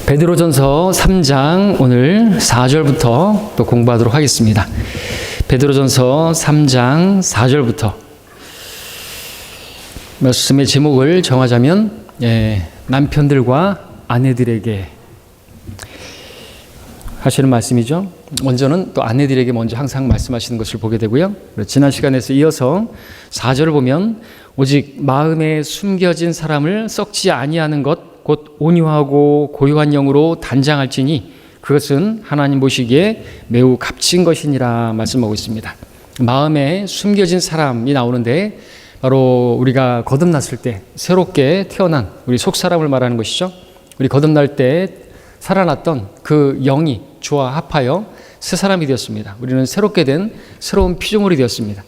베드로전서 3장 오늘 4절부터 또 공부하도록 하겠습니다. 베드로전서 3장 4절부터 말씀의 제목을 정하자면 남편들과 아내들에게 하시는 말씀이죠. 먼저는 또 아내들에게 먼저 항상 말씀하시는 것을 보게 되고요. 지난 시간에서 이어서 4절을 보면 오직 마음에 숨겨진 사람을 썩지 아니하는 것 곧 온유하고 고요한 영으로 단장할지니 그것은 하나님 보시기에 매우 값진 것이니라 말씀하고 있습니다. 마음에 숨겨진 사람이 나오는데 바로 우리가 거듭났을 때 새롭게 태어난 우리 속사람을 말하는 것이죠. 우리 거듭날 때 살아났던 그 영이 주와 합하여 새 사람이 되었습니다. 우리는 새롭게 된 새로운 피조물이 되었습니다.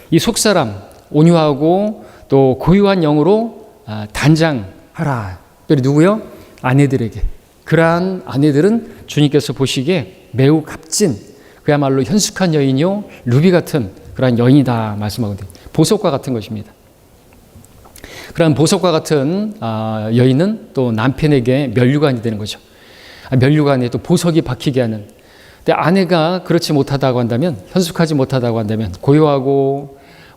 이 속사람 온유하고 또 고요한 영으로 단장하라. 특별히 누구요? 아내들에게. 그러한 아내들은 주님께서 보시기에 매우 값진 그야말로 현숙한 여인이요 루비 같은 그러한 여인이다 말씀하거든요. 보석과 같은 것입니다. 그러한 보석과 같은 여인은 또 남편에게 면류관이 되는 거죠. 면류관에 또 보석이 박히게 하는. 근데 아내가 그렇지 못하다고 한다면, 현숙하지 못하다고 한다면,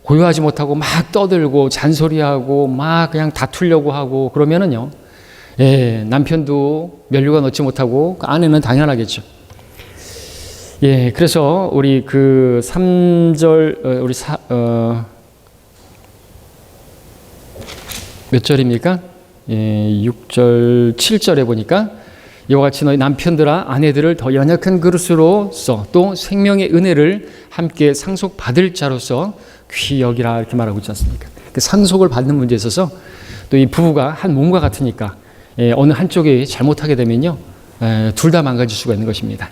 고요하지 못하고 막 떠들고 잔소리하고 막 그냥 다투려고 하고 그러면은요, 남편도 면류관 얻지 못하고 아내는 당연하겠죠. 그래서 우리 그 3절 몇 절입니까? 6절 7절에 보니까 이와 같이 너희 남편들아 아내들을 더 연약한 그릇으로서 또 생명의 은혜를 함께 상속받을 자로서 귀히 여기라 이렇게 말하고 있지 않습니까? 그 상속을 받는 문제에 있어서 또 이 부부가 한 몸과 같으니까 어느 한쪽이 잘못하게 되면요 둘 다 망가질 수가 있는 것입니다.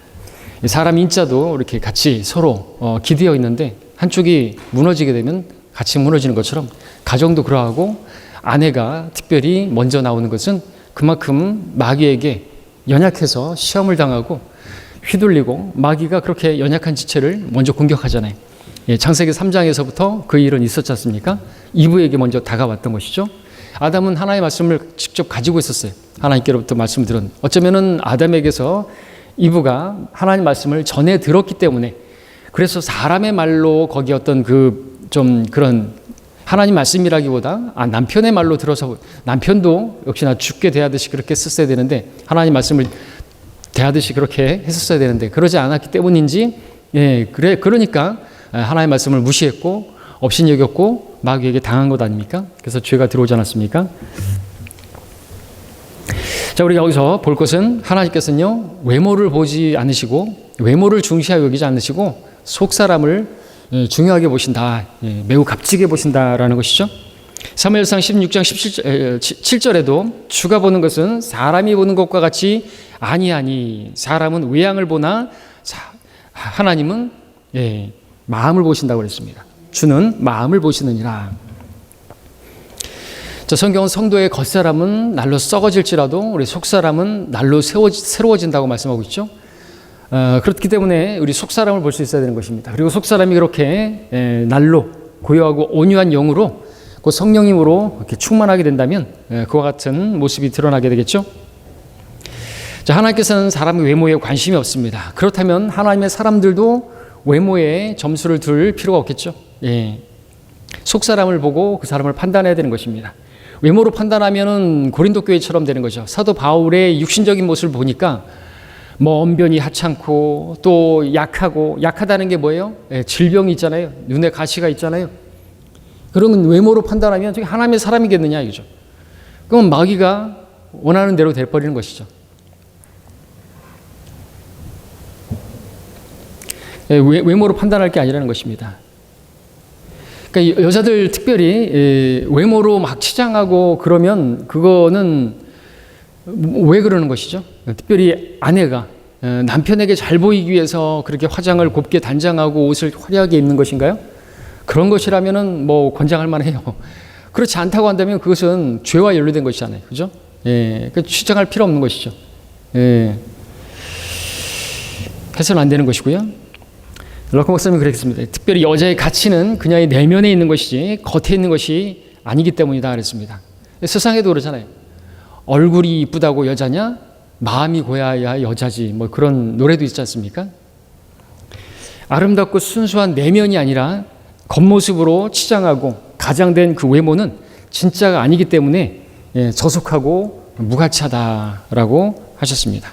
사람 인자도 이렇게 같이 서로 기대어 있는데 한쪽이 무너지게 되면 같이 무너지는 것처럼 가정도 그러하고 아내가 특별히 먼저 나오는 것은 그만큼 마귀에게 연약해서 시험을 당하고 휘둘리고 마귀가 그렇게 연약한 지체를 먼저 공격하잖아요. 창세기 3장에서부터 그 일은 있었지 않습니까? 이브에게 먼저 다가왔던 것이죠. 아담은 하나님의 말씀을 직접 가지고 있었어요. 하나님께로부터 말씀을 들은. 어쩌면은 아담에게서 이브가 하나님 말씀을 전해 들었기 때문에 그래서 사람의 말로 거기 어떤 좀 그런 하나님 말씀이라기보다 남편의 말로 들어서 남편도 역시나 죽게 대하듯이 그렇게 썼어야 되는데 하나님 말씀을 대하듯이 그렇게 했었어야 되는데 그러지 않았기 때문인지 그러니까 하나님 말씀을 무시했고 업신여겼고 마귀에게 당한 것 아닙니까? 그래서 죄가 들어오지 않았습니까? 자, 우리가 여기서 볼 것은 하나님께서는요 외모를 보지 않으시고 외모를 중시하여 여기지 않으시고 속사람을 중요하게 보신다. 매우 값지게 보신다라는 것이죠. 사무엘상 16장 7절에도 주가 보는 것은 사람이 보는 것과 같이 아니하니 사람은 외양을 보나 하나님은 마음을 보신다고 그랬습니다. 주는 마음을 보시느니라. 자, 성경은 성도의 겉사람은 날로 썩어질지라도 우리 속사람은 날로 새로워진다고 말씀하고 있죠. 그렇기 때문에 우리 속사람을 볼 수 있어야 되는 것입니다. 그리고 속사람이 그렇게 날로 고요하고 온유한 영으로 그 성령님으로 이렇게 충만하게 된다면 그와 같은 모습이 드러나게 되겠죠. 자, 하나님께서는 사람의 외모에 관심이 없습니다. 그렇다면 하나님의 사람들도 외모에 점수를 둘 필요가 없겠죠. 속사람을 보고 그 사람을 판단해야 되는 것입니다. 외모로 판단하면은 고린도 교회처럼 되는 거죠. 사도 바울의 육신적인 모습을 보니까 언변이 하찮고 또 약하다는 게 뭐예요? 질병이 있잖아요. 눈에 가시가 있잖아요. 그러면 외모로 판단하면 저게 하나님의 사람이겠느냐 이거죠. 그럼 마귀가 원하는 대로 돼버리는 것이죠. 외모로 판단할 게 아니라는 것입니다. 그러니까 여자들 특별히 외모로 막 치장하고 그러면 그거는 왜 그러는 것이죠? 특별히 아내가 남편에게 잘 보이기 위해서 그렇게 화장을 곱게 단장하고 옷을 화려하게 입는 것인가요? 그런 것이라면은 권장할 만해요. 그렇지 않다고 한다면 그것은 죄와 연루된 것이잖아요. 그죠? 그 치장할 필요 없는 것이죠. 해서는 안 되는 것이고요. 럭커 목사님이 그랬습니다. 특별히 여자의 가치는 그녀의 내면에 있는 것이지 겉에 있는 것이 아니기 때문이다 그랬습니다. 세상에도 그러잖아요. 얼굴이 이쁘다고 여자냐? 마음이 고야야 여자지 뭐 그런 노래도 있지 않습니까? 아름답고 순수한 내면이 아니라 겉모습으로 치장하고 가장된 그 외모는 진짜가 아니기 때문에 저속하고 무가치하다라고 하셨습니다.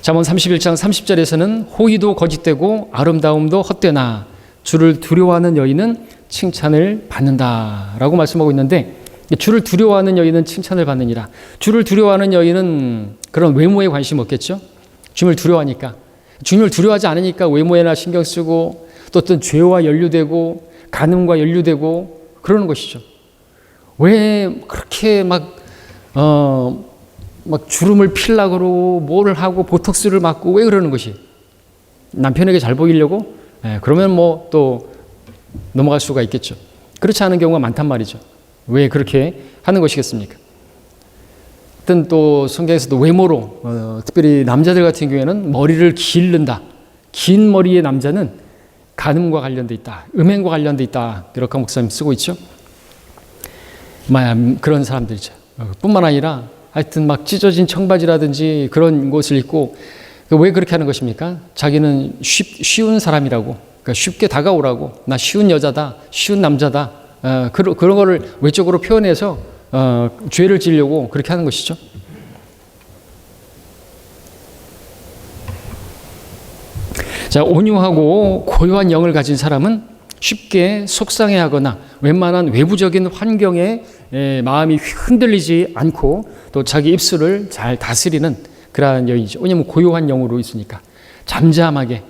잠언 31장 30절에서는 호의도 거짓되고 아름다움도 헛되나 주를 두려워하는 여인은 칭찬을 받는다라고 말씀하고 있는데, 주를 두려워하는 여인은 칭찬을 받느니라. 주를 두려워하는 여인은 그런 외모에 관심 없겠죠. 주님을 두려워하니까. 주님을 두려워하지 않으니까 외모에나 신경 쓰고 또 어떤 죄와 연루되고 간음과 연루되고 그러는 것이죠. 왜 그렇게 막 주름을 필라고 그러고 뭐를 하고 보톡스를 맞고 왜 그러는 것이? 남편에게 잘 보이려고? 그러면 뭐 또 넘어갈 수가 있겠죠. 그렇지 않은 경우가 많단 말이죠. 왜 그렇게 하는 것이겠습니까? 어떤 또 성경에서도 외모로 특별히 남자들 같은 경우에는 머리를 기른다. 긴 머리의 남자는 간음과 관련돼 있다. 음행과 관련돼 있다. 이렇게 목사님 쓰고 있죠. 그런 사람들이죠. 뿐만 아니라 하여튼 막 찢어진 청바지라든지 그런 것을 입고 왜 그렇게 하는 것입니까? 자기는 쉬운 사람이라고, 그러니까 쉽게 다가오라고, 나 쉬운 여자다, 쉬운 남자다, 그런 거를 외적으로 표현해서 죄를 지려고 그렇게 하는 것이죠. 자, 온유하고 고요한 영을 가진 사람은 쉽게 속상해하거나 웬만한 외부적인 환경에 마음이 흔들리지 않고 또 자기 입술을 잘 다스리는 그러한 여인이죠. 왜냐하면 고요한 영으로 있으니까 잠잠하게.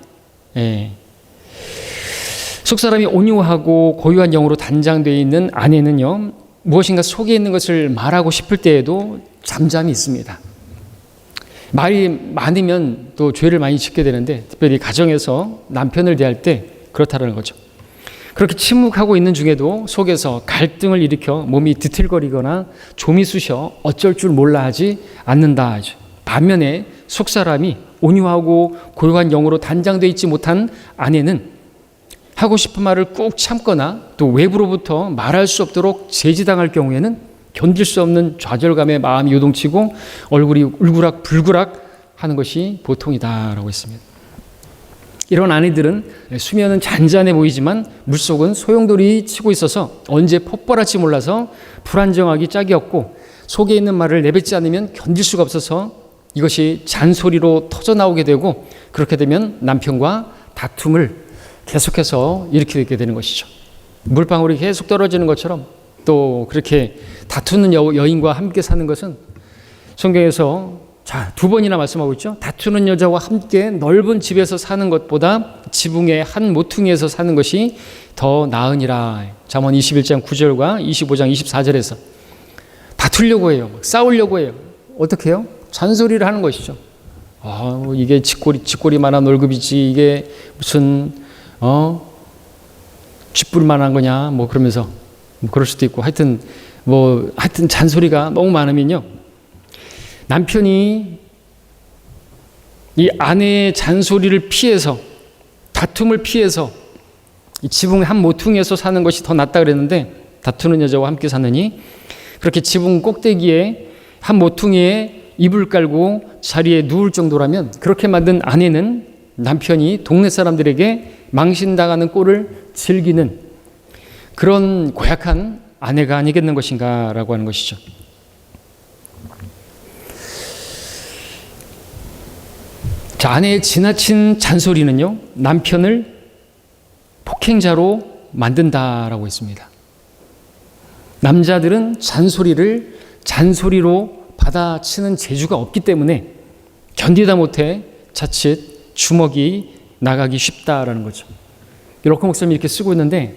속사람이 온유하고 고요한 영으로 단장되어 있는 아내는요, 무엇인가 속에 있는 것을 말하고 싶을 때에도 잠잠히 있습니다. 말이 많으면 또 죄를 많이 짓게 되는데, 특별히 가정에서 남편을 대할 때 그렇다는 거죠. 그렇게 침묵하고 있는 중에도 속에서 갈등을 일으켜 몸이 뒤틀거리거나 좀이 쑤셔 어쩔 줄 몰라 하지 않는다. 반면에 속사람이 온유하고 고요한 영으로 단장되어 있지 못한 아내는 하고 싶은 말을 꾹 참거나 또 외부로부터 말할 수 없도록 제지당할 경우에는 견딜 수 없는 좌절감에 마음이 요동치고 얼굴이 울그락불그락 하는 것이 보통이다라고 했습니다. 이런 아내들은 수면은 잔잔해 보이지만 물속은 소용돌이 치고 있어서 언제 폭발할지 몰라서 불안정하기 짝이 없고, 속에 있는 말을 내뱉지 않으면 견딜 수가 없어서 이것이 잔소리로 터져나오게 되고, 그렇게 되면 남편과 다툼을 계속해서 일으키게 되는 것이죠. 물방울이 계속 떨어지는 것처럼 또 그렇게 다투는 여인과 함께 사는 것은 성경에서 두 번이나 말씀하고 있죠. 다투는 여자와 함께 넓은 집에서 사는 것보다 지붕의 한 모퉁이에서 사는 것이 더 나으니라. 잠언 21장 9절과 25장 24절에서 다투려고 해요. 싸우려고 해요. 어떻게 해요? 잔소리를 하는 것이죠. 이게 쥐꼬리만한 월급이지 이게 무슨 쥐뿔만한 거냐 뭐 그러면서 그럴 수도 있고, 하여튼 잔소리가 너무 많으면요, 남편이 이 아내의 잔소리를 피해서, 다툼을 피해서 이 지붕 한 모퉁이에서 사는 것이 더 낫다 그랬는데, 다투는 여자와 함께 사느니 그렇게 지붕 꼭대기에 한 모퉁이에 이불 깔고 자리에 누울 정도라면 그렇게 만든 아내는 남편이 동네 사람들에게 망신당하는 꼴을 즐기는 그런 고약한 아내가 아니겠는 것인가 라고 하는 것이죠. 자, 아내의 지나친 잔소리는요, 남편을 폭행자로 만든다라고 했습니다. 남자들은 잔소리로 받아치는 재주가 없기 때문에 견디다 못해 자칫 주먹이 나가기 쉽다라는 거죠. 로커 목사님이 이렇게 쓰고 있는데,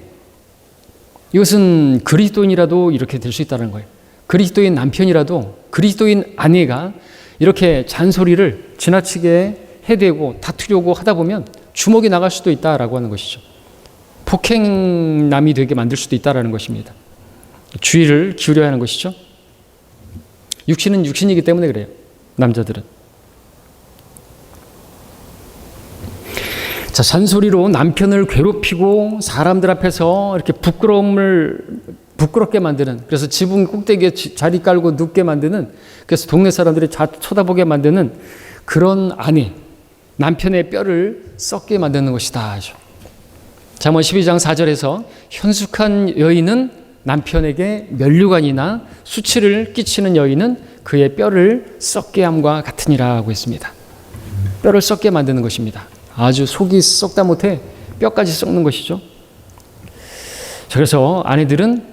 이것은 그리스도인이라도 이렇게 될 수 있다는 거예요. 그리스도인 남편이라도, 그리스도인 아내가 이렇게 잔소리를 지나치게 해대고 다투려고 하다 보면 주먹이 나갈 수도 있다라고 하는 것이죠. 폭행남이 되게 만들 수도 있다라는 것입니다. 주의를 기울여야 하는 것이죠. 육신은 육신이기 때문에 그래요. 남자들은. 자, 잔소리로 남편을 괴롭히고 사람들 앞에서 이렇게 부끄러움을 부끄럽게 만드는, 그래서 지붕 꼭대기에 자리 깔고 눕게 만드는, 그래서 동네 사람들이 쳐다보게 만드는 그런 아내, 남편의 뼈를 썩게 만드는 것이다. 잠언 12장 4절에서 현숙한 여인은 남편에게 면류관이나 수치를 끼치는 여인은 그의 뼈를 썩게 함과 같으니라 하고 있습니다. 뼈를 썩게 만드는 것입니다. 아주 속이 썩다 못해 뼈까지 썩는 것이죠. 그래서 아내들은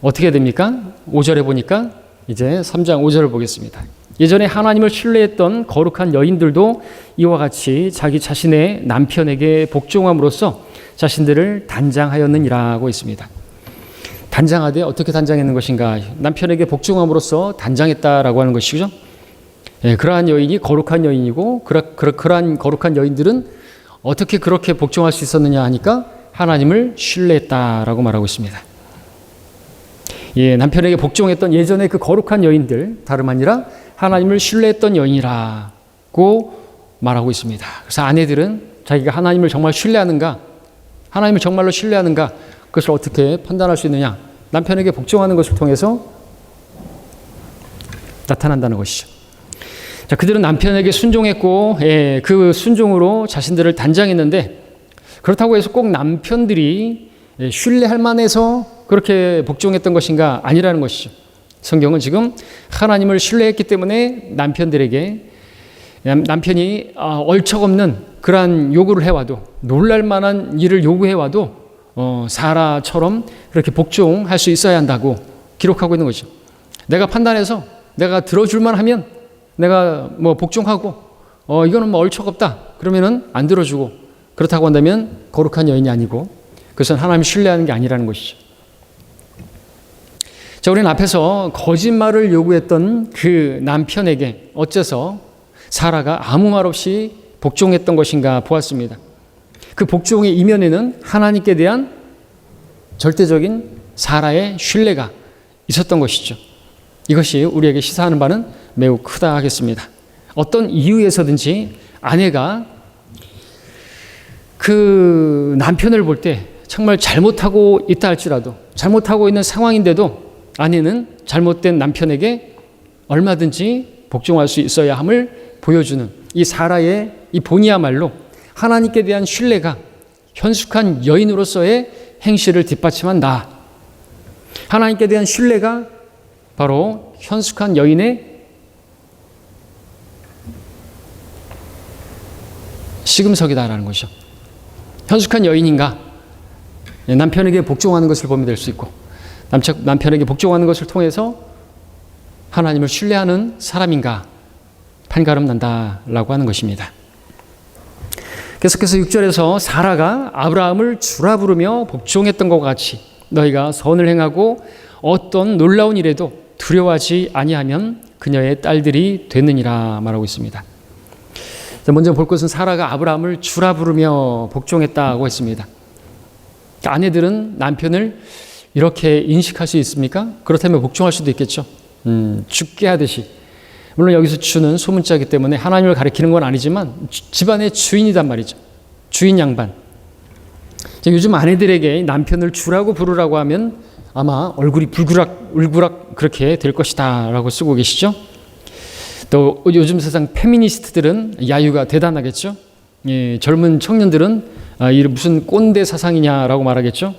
어떻게 됩니까? 5절에 보니까 이제 3장 5절을 보겠습니다. 예전에 하나님을 신뢰했던 거룩한 여인들도 이와 같이 자기 자신의 남편에게 복종함으로써 자신들을 단장하였느니라고 있습니다. 단장하되 어떻게 단장했는 것인가? 남편에게 복종함으로써 단장했다라고 하는 것이죠. 그러한 여인이 거룩한 여인이고 그러한 거룩한 여인들은 어떻게 그렇게 복종할 수 있었느냐 하니까 하나님을 신뢰했다라고 말하고 있습니다. 남편에게 복종했던 예전의 그 거룩한 여인들, 다름 아니라 하나님을 신뢰했던 여인이라고 말하고 있습니다. 그래서 아내들은 자기가 하나님을 정말 신뢰하는가, 하나님을 정말로 신뢰하는가, 그것을 어떻게 판단할 수 있느냐? 남편에게 복종하는 것을 통해서 나타난다는 것이죠. 자, 그들은 남편에게 순종했고, 그 순종으로 자신들을 단장했는데, 그렇다고 해서 꼭 남편들이 신뢰할 만해서 그렇게 복종했던 것인가? 아니라는 것이죠. 성경은 지금 하나님을 신뢰했기 때문에 남편들에게, 남편이 얼척없는 그러한 요구를 해와도, 놀랄 만한 일을 요구해와도 사라처럼 그렇게 복종할 수 있어야 한다고 기록하고 있는 거죠. 내가 판단해서 내가 들어줄만 하면 내가 복종하고, 이거는 얼척없다 그러면은 안 들어주고, 그렇다고 한다면 거룩한 여인이 아니고 그것은 하나님을 신뢰하는 게 아니라는 것이죠. 자, 우리는 앞에서 거짓말을 요구했던 그 남편에게 어째서 사라가 아무 말 없이 복종했던 것인가 보았습니다. 그 복종의 이면에는 하나님께 대한 절대적인 사라의 신뢰가 있었던 것이죠. 이것이 우리에게 시사하는 바는 매우 크다 하겠습니다. 어떤 이유에서든지 아내가 그 남편을 볼 때 정말 잘못하고 있다 할지라도, 잘못하고 있는 상황인데도 아내는 잘못된 남편에게 얼마든지 복종할 수 있어야 함을 보여주는 이 사라의 이 본이야말로 하나님께 대한 신뢰가 현숙한 여인으로서의 행실을 뒷받침한다. 하나님께 대한 신뢰가 바로 현숙한 여인의 시금석이다라는 것이죠. 현숙한 여인인가? 남편에게 복종하는 것을 보면 될 수 있고, 남편에게 복종하는 것을 통해서 하나님을 신뢰하는 사람인가 판가름 난다라고 하는 것입니다. 계속해서 6절에서 사라가 아브라함을 주라 부르며 복종했던 것과 같이 너희가 선을 행하고 어떤 놀라운 일에도 두려워하지 아니하면 그녀의 딸들이 되느니라 말하고 있습니다. 먼저 볼 것은 사라가 아브라함을 주라 부르며 복종했다고 했습니다. 아내들은 남편을 이렇게 인식할 수 있습니까? 그렇다면 복종할 수도 있겠죠. 죽게 하듯이. 물론 여기서 주는 소문자이기 때문에 하나님을 가리키는 건 아니지만 집안의 주인이단 말이죠. 주인 양반. 요즘 아내들에게 남편을 주라고 부르라고 하면 아마 얼굴이 울그락 그렇게 될 것이다 라고 쓰고 계시죠. 또 요즘 세상 페미니스트들은 야유가 대단하겠죠. 젊은 청년들은 이 무슨 꼰대 사상이냐라고 말하겠죠.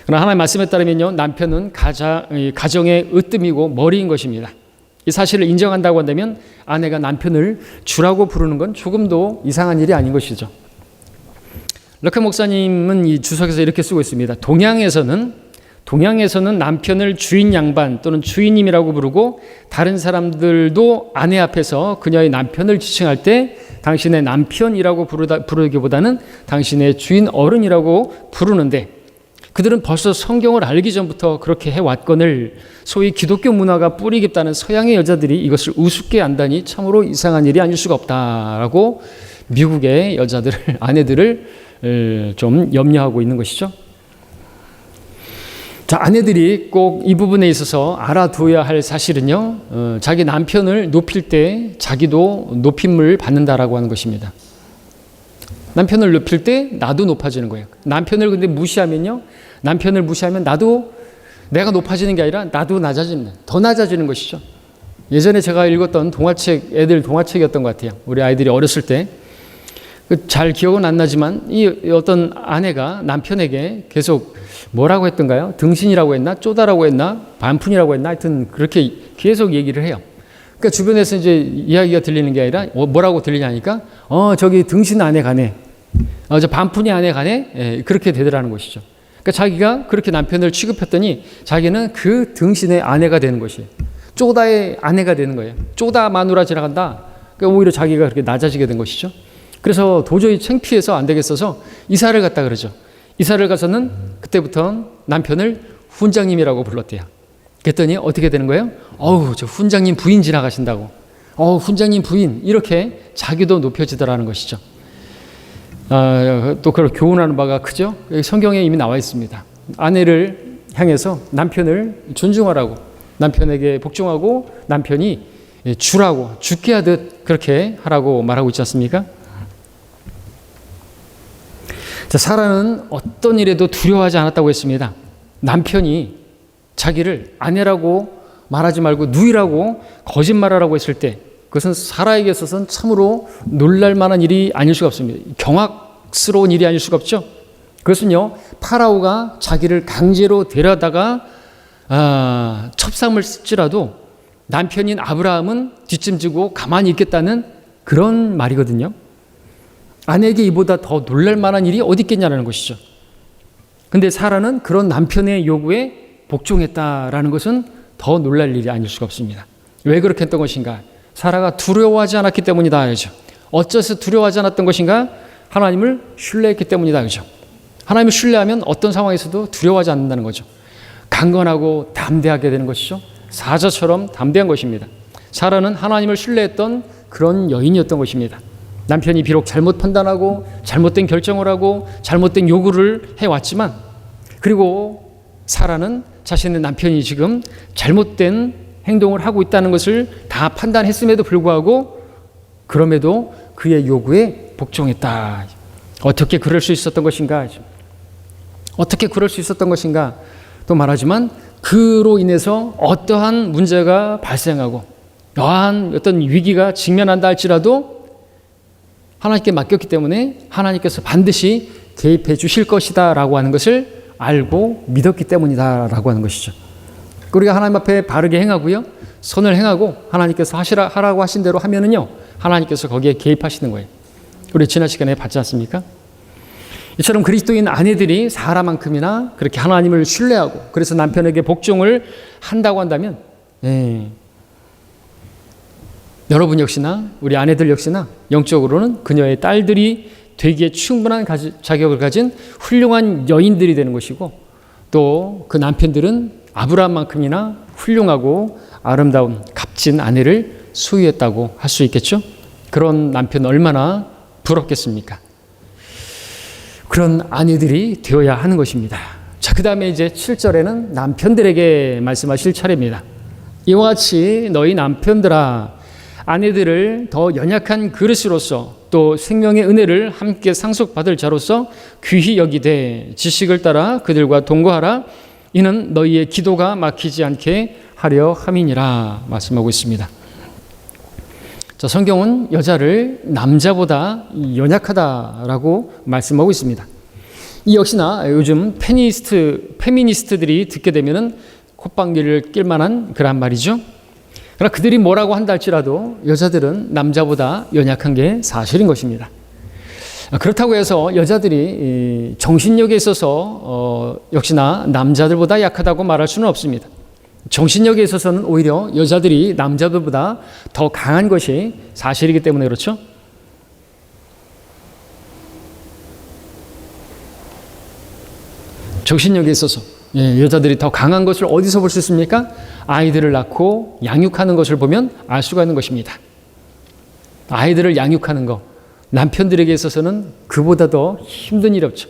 그러나 하나님의 말씀에 따르면요, 남편은 가정의 으뜸이고 머리인 것입니다. 이 사실을 인정한다고 한다면 아내가 남편을 주라고 부르는 건 조금도 이상한 일이 아닌 것이죠. 럭커 목사님은 이 주석에서 이렇게 쓰고 있습니다. 동양에서는 남편을 주인 양반 또는 주인님이라고 부르고 다른 사람들도 아내 앞에서 그녀의 남편을 지칭할 때 당신의 남편이라고 부르기보다는 당신의 주인 어른이라고 부르는데, 그들은 벌써 성경을 알기 전부터 그렇게 해왔거늘 소위 기독교 문화가 뿌리 깊다는 서양의 여자들이 이것을 우습게 안다니 참으로 이상한 일이 아닐 수가 없다라고 미국의 아내들을 좀 염려하고 있는 것이죠. 자, 아내들이 꼭 이 부분에 있어서 알아두어야 할 사실은요, 자기 남편을 높일 때 자기도 높임을 받는다라고 하는 것입니다. 남편을 높일 때 나도 높아지는 거예요. 남편을 근데 무시하면요, 남편을 무시하면 나도 내가 높아지는 게 아니라 나도 낮아지는, 더 낮아지는 것이죠. 예전에 제가 읽었던 동화책, 애들 동화책이었던 것 같아요. 우리 아이들이 어렸을 때. 잘 기억은 안 나지만 이 어떤 아내가 남편에게 계속 뭐라고 했던가요? 등신이라고 했나? 쪼다라고 했나? 반푼이라고 했나? 하여튼 그렇게 계속 얘기를 해요. 그러니까 주변에서 이제 이야기가 들리는 게 아니라 뭐라고 들리냐니까 저기 등신 안에 가네. 저 반푼이 안에 가네. 예, 그렇게 되더라는 것이죠. 그러니까 자기가 그렇게 남편을 취급했더니 자기는 그 등신의 아내가 되는 것이에요. 쪼다의 아내가 되는 거예요. 쪼다 마누라 지나간다. 그러니까 오히려 자기가 그렇게 낮아지게 된 것이죠. 그래서 도저히 창피해서 안 되겠어서 이사를 갔다 그러죠. 이사를 가서는 그때부터 남편을 훈장님이라고 불렀대요. 그랬더니 어떻게 되는 거예요? 저 훈장님 부인 지나가신다고. 훈장님 부인. 이렇게 자기도 높여지더라는 것이죠. 또 그걸 교훈하는 바가 크죠. 성경에 이미 나와 있습니다. 아내를 향해서 남편을 존중하라고, 남편에게 복종하고 남편이 주라고, 죽게 하듯 그렇게 하라고 말하고 있지 않습니까? 자, 사라는 어떤 일에도 두려워하지 않았다고 했습니다. 남편이 자기를 아내라고 말하지 말고 누이라고 거짓말하라고 했을 때 그것은 사라에게 있어서는 참으로 놀랄 만한 일이 아닐 수가 없습니다. 경악스러운 일이 아닐 수가 없죠. 그것은요, 파라오가 자기를 강제로 데려다가 첩삼을 쓸지라도 남편인 아브라함은 뒷짐지고 가만히 있겠다는 그런 말이거든요. 아내에게 이보다 더 놀랄 만한 일이 어디 있겠냐는 것이죠. 근데 사라는 그런 남편의 요구에 복종했다라는 것은 더 놀랄 일이 아닐 수가 없습니다. 왜 그렇게 했던 것인가? 사라가 두려워하지 않았기 때문이다 하죠. 어째서 두려워하지 않았던 것인가? 하나님을 신뢰했기 때문이다 하죠. 하나님을 신뢰하면 어떤 상황에서도 두려워하지 않는다는 거죠. 강건하고 담대하게 되는 것이죠. 사자처럼 담대한 것입니다. 사라는 하나님을 신뢰했던 그런 여인이었던 것입니다. 남편이 비록 잘못 판단하고 잘못된 결정을 하고 잘못된 요구를 해왔지만, 그리고 사라는 자신의 남편이 지금 잘못된 행동을 하고 있다는 것을 다 판단했음에도 불구하고 그럼에도 그의 요구에 복종했다. 어떻게 그럴 수 있었던 것인가? 어떻게 그럴 수 있었던 것인가? 또 말하지만 그로 인해서 어떠한 문제가 발생하고 여한 어떤 위기가 직면한다 할지라도 하나님께 맡겼기 때문에 하나님께서 반드시 개입해 주실 것이다 라고 하는 것을 알고 믿었기 때문이다 라고 하는 것이죠. 우리가 하나님 앞에 바르게 행하고요, 선을 행하고 하나님께서 하라고 하신 대로 하면은요, 하나님께서 거기에 개입하시는 거예요. 우리 지난 시간에 봤지 않습니까? 이처럼 그리스도인 아내들이 사라만큼이나 그렇게 하나님을 신뢰하고 그래서 남편에게 복종을 한다고 한다면, 여러분 역시나 우리 아내들 역시나 영적으로는 그녀의 딸들이 되기에 충분한 자격을 가진 훌륭한 여인들이 되는 것이고, 또 그 남편들은 아브라함만큼이나 훌륭하고 아름다운 값진 아내를 소유했다고 할 수 있겠죠. 그런 남편 얼마나 부럽겠습니까? 그런 아내들이 되어야 하는 것입니다. 자, 그 다음에 이제 7절에는 남편들에게 말씀하실 차례입니다. 이와 같이 너희 남편들아, 아내들을 더 연약한 그릇으로서 또 생명의 은혜를 함께 상속받을 자로서 귀히 여기되 지식을 따라 그들과 동거하라. 이는 너희의 기도가 막히지 않게 하려 함이니라 말씀하고 있습니다. 자, 성경은 여자를 남자보다 연약하다라고 말씀하고 있습니다. 이 역시나 요즘 페미니스트들이 듣게 되면은 콧방귀를 낄 만한 그런 말이죠. 그러나 그들이 뭐라고 한다 할지라도 여자들은 남자보다 연약한 게 사실인 것입니다. 그렇다고 해서 여자들이 정신력에 있어서 역시나 남자들보다 약하다고 말할 수는 없습니다. 정신력에 있어서는 오히려 여자들이 남자들보다 더 강한 것이 사실이기 때문에 그렇죠. 정신력에 있어서 여자들이 더 강한 것을 어디서 볼 수 있습니까? 아이들을 낳고 양육하는 것을 보면 알 수가 있는 것입니다. 아이들을 양육하는 것, 남편들에게 있어서는 그보다 더 힘든 일이 없죠.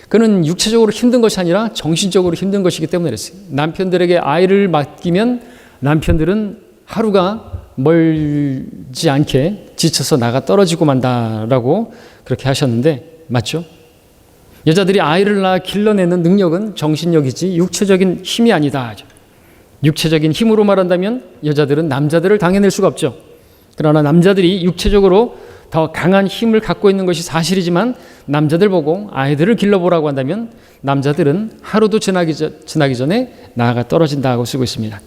그는 육체적으로 힘든 것이 아니라 정신적으로 힘든 것이기 때문에 그랬어요. 남편들에게 아이를 맡기면 남편들은 하루가 멀지 않게 지쳐서 나가 떨어지고 만다라고 그렇게 하셨는데 맞죠? 여자들이 아이를 낳아 길러내는 능력은 정신력이지 육체적인 힘이 아니다. 육체적인 힘으로 말한다면 여자들은 남자들을 당해낼 수가 없죠. 그러나 남자들이 육체적으로 더 강한 힘을 갖고 있는 것이 사실이지만 남자들 보고 아이들을 길러보라고 한다면 남자들은 하루도 지나기 전에 나아가 떨어진다고 쓰고 있습니다.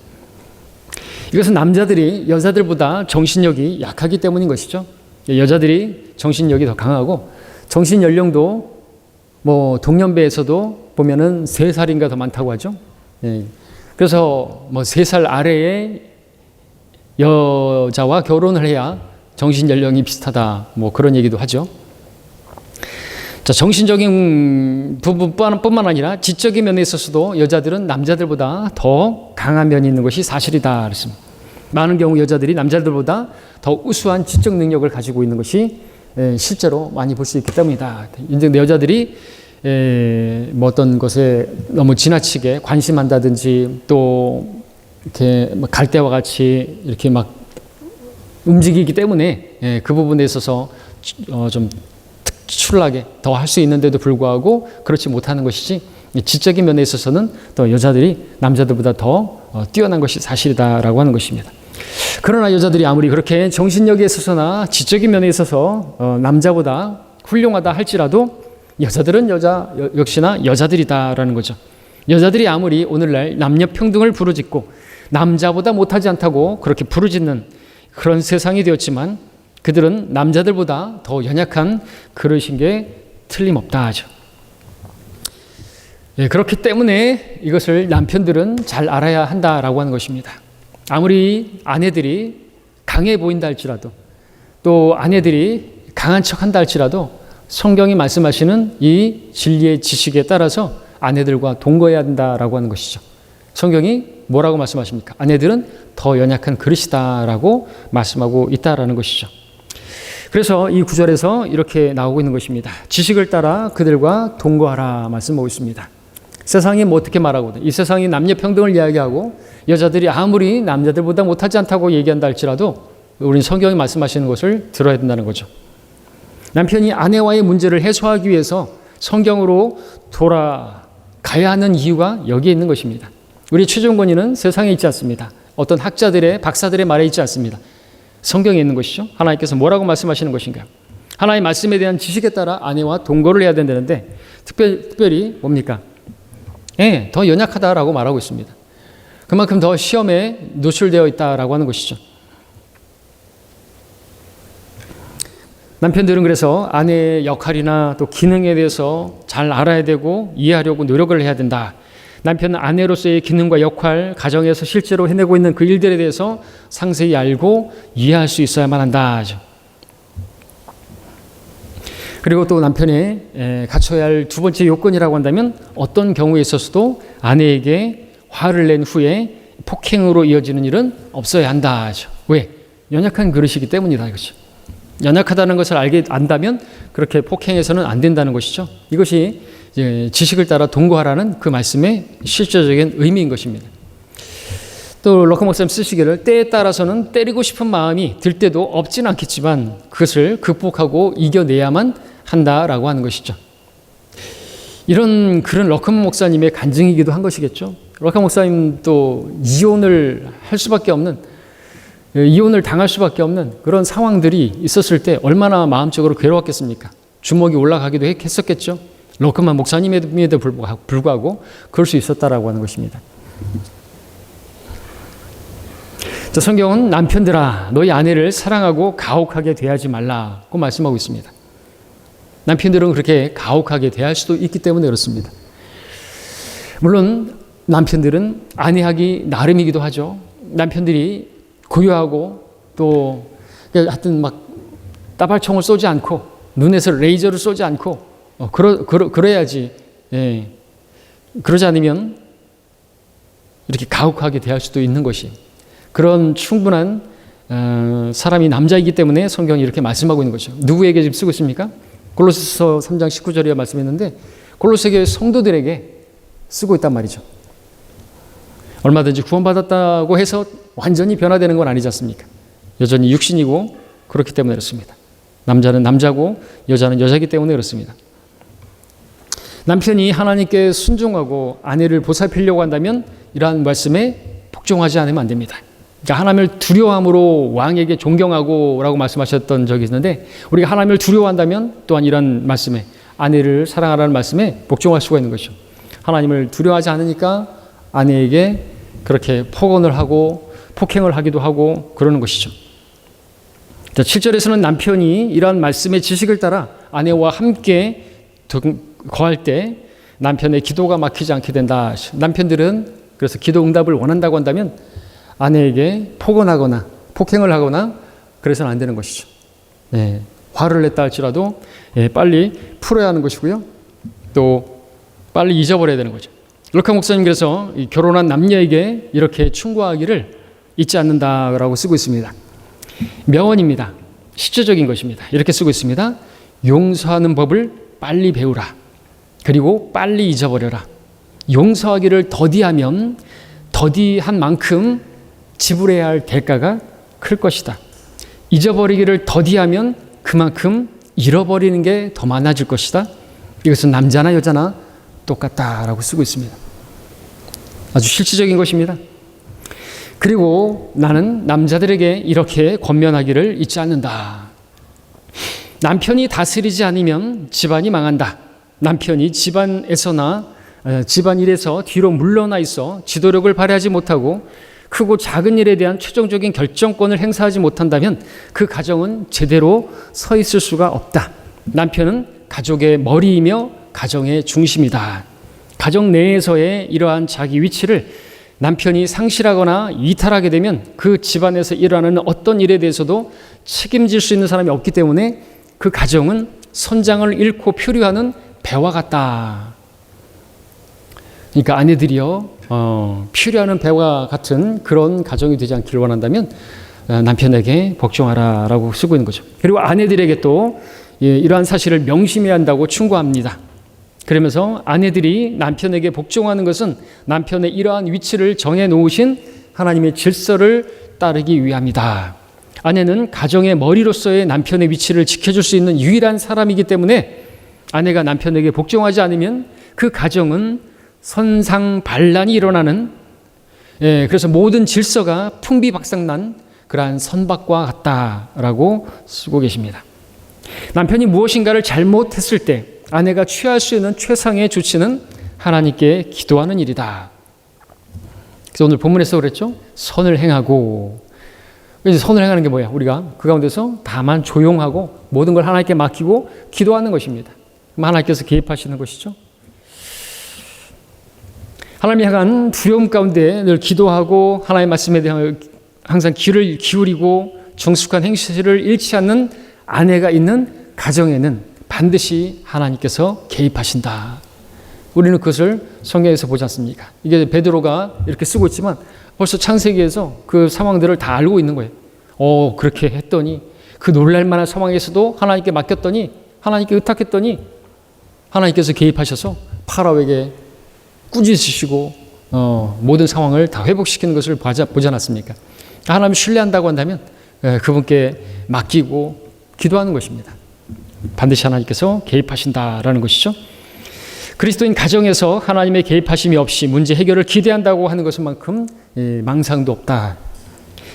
이것은 남자들이 여자들보다 정신력이 약하기 때문인 것이죠. 여자들이 정신력이 더 강하고 정신 연령도 동년배에서도 보면은 3살인가 더 많다고 하죠. 그래서 3살 아래의 여자와 결혼을 해야 정신 연령이 비슷하다. 그런 얘기도 하죠. 자, 정신적인 부분뿐만 아니라 지적인 면에 있어서도 여자들은 남자들보다 더 강한 면이 있는 것이 사실이다. 그랬습니다. 많은 경우 여자들이 남자들보다 더 우수한 지적 능력을 가지고 있는 것이 실제로 많이 볼 수 있기 때문이다. 이제 여자들이 어떤 것에 너무 지나치게 관심한다든지 또 이렇게 갈대와 같이 이렇게 막 움직이기 때문에 그 부분에 있어서 좀 특출나게 더 할 수 있는데도 불구하고 그렇지 못하는 것이지, 지적인 면에 있어서는 또 여자들이 남자들보다 더 뛰어난 것이 사실이다라고 하는 것입니다. 그러나 여자들이 아무리 그렇게 정신력에 있어서나 지적인 면에 있어서 남자보다 훌륭하다 할지라도 여자들은 역시나 여자들이다라는 거죠. 여자들이 아무리 오늘날 남녀 평등을 부르짖고 남자보다 못하지 않다고 그렇게 부르짖는 그런 세상이 되었지만 그들은 남자들보다 더 연약한 그릇인 게 틀림없다 하죠. 그렇기 때문에 이것을 남편들은 잘 알아야 한다라고 하는 것입니다. 아무리 아내들이 강해 보인다 할지라도 또 아내들이 강한 척한다 할지라도 성경이 말씀하시는 이 진리의 지식에 따라서 아내들과 동거해야 한다라고 하는 것이죠. 성경이 뭐라고 말씀하십니까? 아내들은 더 연약한 그릇이다라고 말씀하고 있다라는 것이죠. 그래서 이 구절에서 이렇게 나오고 있는 것입니다. 지식을 따라 그들과 동거하라 말씀하고 있습니다. 세상이 어떻게 말하거든. 이 세상이 남녀 평등을 이야기하고 여자들이 아무리 남자들보다 못하지 않다고 얘기한다 할지라도 우리는 성경이 말씀하시는 것을 들어야 된다는 거죠. 남편이 아내와의 문제를 해소하기 위해서 성경으로 돌아가야 하는 이유가 여기에 있는 것입니다. 우리 최종 권위는 세상에 있지 않습니다. 어떤 학자들의 박사들의 말에 있지 않습니다. 성경에 있는 것이죠. 하나님께서 뭐라고 말씀하시는 것인가? 하나님의 말씀에 대한 지식에 따라 아내와 동거를 해야 된다는데 특별히 뭡니까? 더 연약하다라고 말하고 있습니다. 그만큼 더 시험에 노출되어 있다라고 하는 것이죠. 남편들은 그래서 아내의 역할이나 또 기능에 대해서 잘 알아야 되고 이해하려고 노력을 해야 된다. 남편은 아내로서의 기능과 역할, 가정에서 실제로 해내고 있는 그 일들에 대해서 상세히 알고 이해할 수 있어야만 한다. 그리고 또 남편이 갖춰야 할 두 번째 요건이라고 한다면 어떤 경우에 있어서도 아내에게 화를 낸 후에 폭행으로 이어지는 일은 없어야 한다. 왜? 연약한 그릇이기 때문이다. 이거죠. 연약하다는 것을 안다면 그렇게 폭행해서는 안 된다는 것이죠. 이것이 지식을 따라 동거하라는 그 말씀의 실제적인 의미인 것입니다. 또 럭커 목사님 쓰시기를 때에 따라서는 때리고 싶은 마음이 들 때도 없지는 않겠지만 그것을 극복하고 이겨내야만 한다라고 하는 것이죠. 이런 글은 럭커 목사님의 간증이기도 한 것이겠죠. 럭커 목사님도 이혼을 할 수밖에 없는, 이혼을 당할 수밖에 없는 그런 상황들이 있었을 때 얼마나 마음적으로 괴로웠겠습니까? 주먹이 올라가기도 했었겠죠. 럭커만 목사님에도 불구하고 그럴 수 있었다라고 하는 것입니다. 자, 성경은 남편들아 너희 아내를 사랑하고 가혹하게 대하지 말라고 말씀하고 있습니다. 남편들은 그렇게 가혹하게 대할 수도 있기 때문에 그렇습니다. 물론 남편들은 아내하기 나름이기도 하죠. 남편들이 고요하고 또 하여튼 막 따발총을 쏘지 않고 눈에서 레이저를 쏘지 않고 그래야지. 그러지 않으면 이렇게 가혹하게 대할 수도 있는 것이 그런 충분한 사람이 남자이기 때문에 성경이 이렇게 말씀하고 있는 거죠. 누구에게 지금 쓰고 있습니까? 골로새서 3장 19절에 말씀했는데 골로새 교회 성도들에게 쓰고 있단 말이죠. 얼마든지 구원받았다고 해서 완전히 변화되는 건 아니지 않습니까? 여전히 육신이고 그렇기 때문에 그렇습니다. 남자는 남자고 여자는 여자이기 때문에 그렇습니다. 남편이 하나님께 순종하고 아내를 보살피려고 한다면 이러한 말씀에 복종하지 않으면 안 됩니다. 그러니까 하나님을 두려워함으로 왕에게 존경하고 라고 말씀하셨던 적이 있는데, 우리가 하나님을 두려워한다면 또한 이런 말씀에, 아내를 사랑하라는 말씀에 복종할 수가 있는 것이죠. 하나님을 두려워하지 않으니까 아내에게 그렇게 폭언을 하고 폭행을 하기도 하고 그러는 것이죠. 7절에서는 남편이 이러한 말씀의 지식을 따라 아내와 함께 거할 때 남편의 기도가 막히지 않게 된다. 남편들은 그래서 기도 응답을 원한다고 한다면 아내에게 폭언하거나 폭행을 하거나 그래서는 안 되는 것이죠. 네, 화를 냈다 할지라도 빨리 풀어야 하는 것이고요. 또 빨리 잊어버려야 되는 거죠. 르카 목사님 그래서 결혼한 남녀에게 이렇게 충고하기를 잊지 않는다라고 쓰고 있습니다. 명언입니다. 실제적인 것입니다. 이렇게 쓰고 있습니다. 용서하는 법을 빨리 배우라. 그리고 빨리 잊어버려라. 용서하기를 더디하면 더디한 만큼 지불해야 할 대가가 클 것이다. 잊어버리기를 더디하면 그만큼 잃어버리는 게 더 많아질 것이다. 이것은 남자나 여자나 똑같다라고 쓰고 있습니다. 아주 실질적인 것입니다. 그리고 나는 남자들에게 이렇게 권면하기를 잊지 않는다. 남편이 다스리지 않으면 집안이 망한다. 남편이 집안일에서 뒤로 물러나 있어 지도력을 발휘하지 못하고 크고 작은 일에 대한 최종적인 결정권을 행사하지 못한다면 그 가정은 제대로 서 있을 수가 없다. 남편은 가족의 머리이며 가정의 중심이다. 가정 내에서의 이러한 자기 위치를 남편이 상실하거나 이탈하게 되면 그 집안에서 일어나는 어떤 일에 대해서도 책임질 수 있는 사람이 없기 때문에 그 가정은 선장을 잃고 표류하는 배와 같다. 그러니까 아내들이요, 표류하는 배와 같은 그런 가정이 되지 않기를 원한다면 남편에게 복종하라라고 쓰고 있는 거죠. 그리고 아내들에게 또 이러한 사실을 명심해야 한다고 충고합니다. 그러면서 아내들이 남편에게 복종하는 것은 남편의 이러한 위치를 정해놓으신 하나님의 질서를 따르기 위함이다. 아내는 가정의 머리로서의 남편의 위치를 지켜줄 수 있는 유일한 사람이기 때문에 아내가 남편에게 복종하지 않으면 그 가정은 선상반란이 일어나는, 그래서 모든 질서가 풍비박상난 그러한 선박과 같다라고 쓰고 계십니다. 남편이 무엇인가를 잘못했을 때 아내가 취할 수 있는 최상의 조치는 하나님께 기도하는 일이다. 그래서 오늘 본문에서 그랬죠. 선을 행하고. 이제 선을 행하는 게 뭐야? 우리가 그 가운데서 다만 조용하고 모든 걸 하나님께 맡기고 기도하는 것입니다. 그럼 하나님께서 개입하시는 것이죠. 하나님이 향한 두려움 가운데 늘 기도하고 하나님의 말씀에 대한 항상 귀를 기울이고 정숙한 행실을 잃지 않는 아내가 있는 가정에는 반드시 하나님께서 개입하신다. 우리는 그것을 성경에서 보지 않습니까? 이게 베드로가 이렇게 쓰고 있지만 벌써 창세기에서 그 상황들을 다 알고 있는 거예요. 그렇게 했더니 그 놀랄만한 상황에서도 하나님께 맡겼더니 하나님께 의탁했더니 하나님께서 개입하셔서 파라오에게 꾸짖으시고 모든 상황을 다 회복시키는 것을 보지 않았습니까? 하나님 신뢰한다고 한다면 그분께 맡기고 기도하는 것입니다. 반드시 하나님께서 개입하신다라는 것이죠. 그리스도인 가정에서 하나님의 개입하심이 없이 문제 해결을 기대한다고 하는 것만큼 망상도 없다.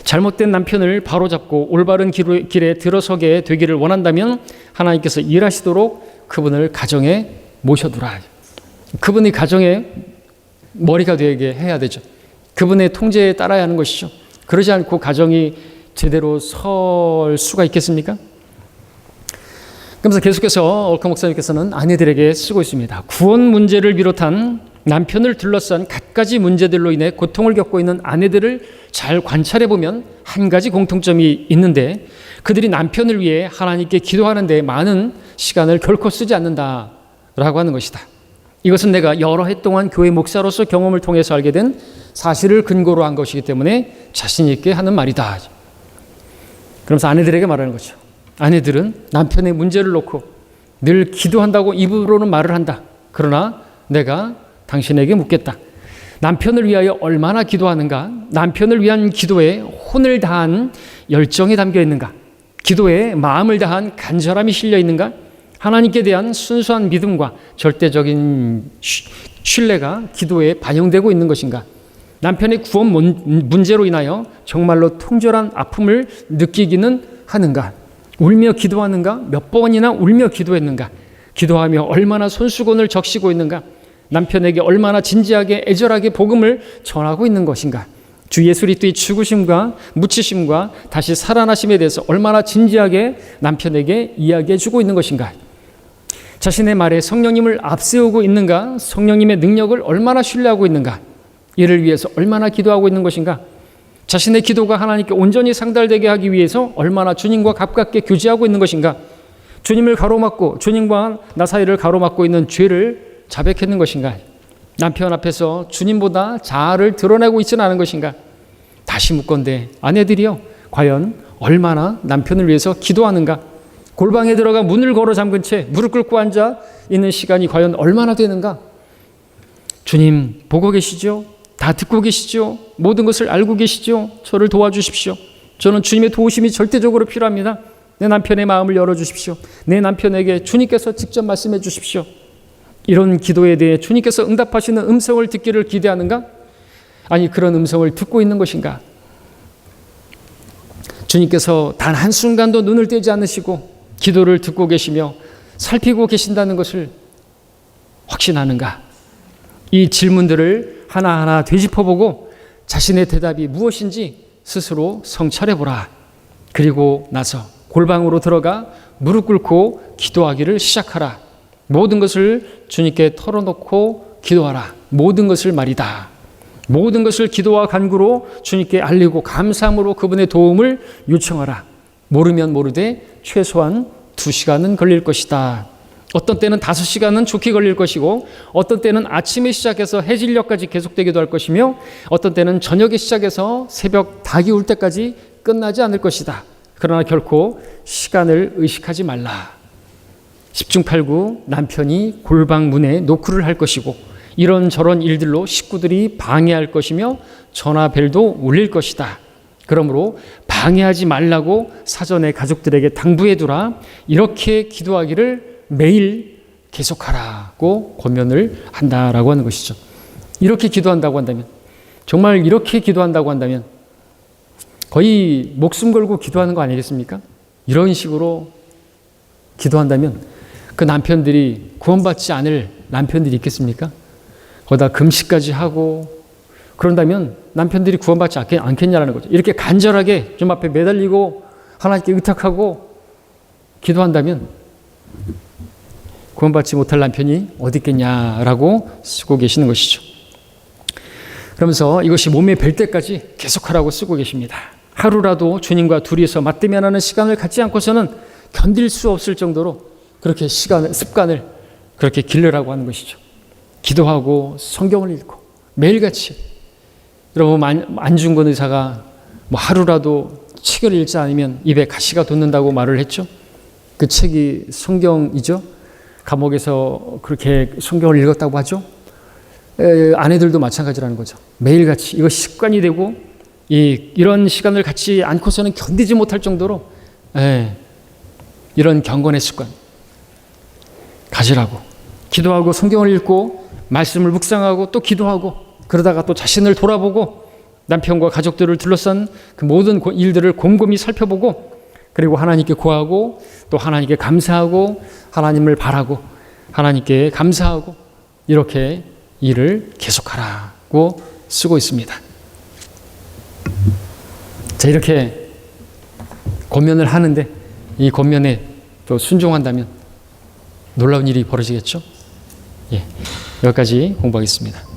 잘못된 남편을 바로잡고 올바른 길에 들어서게 되기를 원한다면 하나님께서 일하시도록 그분을 가정에 모셔두라. 그분이 가정의 머리가 되게 해야 되죠. 그분의 통제에 따라야 하는 것이죠. 그러지 않고 가정이 제대로 설 수가 있겠습니까? 그러면서 계속해서 얼카 목사님께서는 아내들에게 쓰고 있습니다. 구원 문제를 비롯한 남편을 둘러싼 갖가지 문제들로 인해 고통을 겪고 있는 아내들을 잘 관찰해 보면 한 가지 공통점이 있는데 그들이 남편을 위해 하나님께 기도하는 데 많은 시간을 결코 쓰지 않는다라고 하는 것이다. 이것은 내가 여러 해 동안 교회 목사로서 경험을 통해서 알게 된 사실을 근거로 한 것이기 때문에 자신 있게 하는 말이다. 그러면서 아내들에게 말하는 거죠. 아내들은 남편의 문제를 놓고 늘 기도한다고 입으로는 말을 한다. 그러나 내가 당신에게 묻겠다. 남편을 위하여 얼마나 기도하는가? 남편을 위한 기도에 혼을 다한 열정이 담겨 있는가? 기도에 마음을 다한 간절함이 실려 있는가? 하나님께 대한 순수한 믿음과 절대적인 신뢰가 기도에 반영되고 있는 것인가? 남편의 구원 문제로 인하여 정말로 통절한 아픔을 느끼기는 하는가? 울며 기도하는가? 몇 번이나 울며 기도했는가? 기도하며 얼마나 손수건을 적시고 있는가? 남편에게 얼마나 진지하게 애절하게 복음을 전하고 있는 것인가? 주 예수 그리스도의 죽으심과 묻히심과 다시 살아나심에 대해서 얼마나 진지하게 남편에게 이야기해 주고 있는 것인가? 자신의 말에 성령님을 앞세우고 있는가? 성령님의 능력을 얼마나 신뢰하고 있는가? 이를 위해서 얼마나 기도하고 있는 것인가? 자신의 기도가 하나님께 온전히 상달되게 하기 위해서 얼마나 주님과 가깝게 교제하고 있는 것인가? 주님을 가로막고 주님과 나 사이를 가로막고 있는 죄를 자백했는 것인가? 남편 앞에서 주님보다 자아를 드러내고 있지는 않은 것인가? 다시 묻건대 아내들이여 과연 얼마나 남편을 위해서 기도하는가? 골방에 들어가 문을 걸어 잠근 채 무릎 꿇고 앉아 있는 시간이 과연 얼마나 되는가? 주님 보고 계시죠? 다 듣고 계시죠? 모든 것을 알고 계시죠? 저를 도와주십시오. 저는 주님의 도우심이 절대적으로 필요합니다. 내 남편의 마음을 열어주십시오. 내 남편에게 주님께서 직접 말씀해 주십시오. 이런 기도에 대해 주님께서 응답하시는 음성을 듣기를 기대하는가? 아니 그런 음성을 듣고 있는 것인가? 주님께서 단 한순간도 눈을 떼지 않으시고 기도를 듣고 계시며 살피고 계신다는 것을 확신하는가? 이 질문들을 하나하나 되짚어보고 자신의 대답이 무엇인지 스스로 성찰해보라. 그리고 나서 골방으로 들어가 무릎 꿇고 기도하기를 시작하라. 모든 것을 주님께 털어놓고 기도하라. 모든 것을 말이다. 모든 것을 기도와 간구로 주님께 알리고 감사함으로 그분의 도움을 요청하라. 모르면 모르되 최소한 2시간은 걸릴 것이다. 어떤 때는 5시간은 좋게 걸릴 것이고 어떤 때는 아침에 시작해서 해질녘까지 계속되기도 할 것이며 어떤 때는 저녁에 시작해서 새벽 닭이 울 때까지 끝나지 않을 것이다. 그러나 결코 시간을 의식하지 말라. 10중 8구 남편이 골방 문에 노크를 할 것이고 이런저런 일들로 식구들이 방해할 것이며 전화벨도 울릴 것이다. 그러므로 방해하지 말라고 사전에 가족들에게 당부해 두라. 이렇게 기도하기를 매일 계속하라고 권면을 한다라고 하는 것이죠. 이렇게 기도한다고 한다면, 정말 이렇게 기도한다고 한다면 거의 목숨 걸고 기도하는 거 아니겠습니까? 이런 식으로 기도한다면 그 남편들이 구원받지 않을 남편들이 있겠습니까? 거기다 금식까지 하고 그런다면 남편들이 구원받지 않겠냐라는 거죠. 이렇게 간절하게 좀 앞에 매달리고 하나님께 의탁하고 기도한다면 구원받지 못할 남편이 어디 있겠냐라고 쓰고 계시는 것이죠. 그러면서 이것이 몸에 뵐 때까지 계속하라고 쓰고 계십니다. 하루라도 주님과 둘이서 맞대면하는 시간을 갖지 않고서는 견딜 수 없을 정도로 그렇게 습관을 그렇게 기르라고 하는 것이죠. 기도하고 성경을 읽고 매일같이. 여러분 안중근 의사가 뭐 하루라도 책을 읽지 않으면 입에 가시가 돋는다고 말을 했죠. 그 책이 성경이죠. 감옥에서 그렇게 성경을 읽었다고 하죠. 아내들도 마찬가지라는 거죠. 매일같이 이것이 습관이 되고 이런 시간을 갖지 않고서는 견디지 못할 정도로 이런 경건의 습관 가지라고. 기도하고 성경을 읽고 말씀을 묵상하고 또 기도하고 그러다가 또 자신을 돌아보고 남편과 가족들을 둘러싼 그 모든 일들을 곰곰이 살펴보고 그리고 하나님께 구하고 또 하나님께 감사하고 하나님을 바라고 하나님께 감사하고 이렇게 일을 계속하라고 쓰고 있습니다. 자, 이렇게 권면을 하는데 이 권면에 또 순종한다면 놀라운 일이 벌어지겠죠? 예, 여기까지 공부하겠습니다.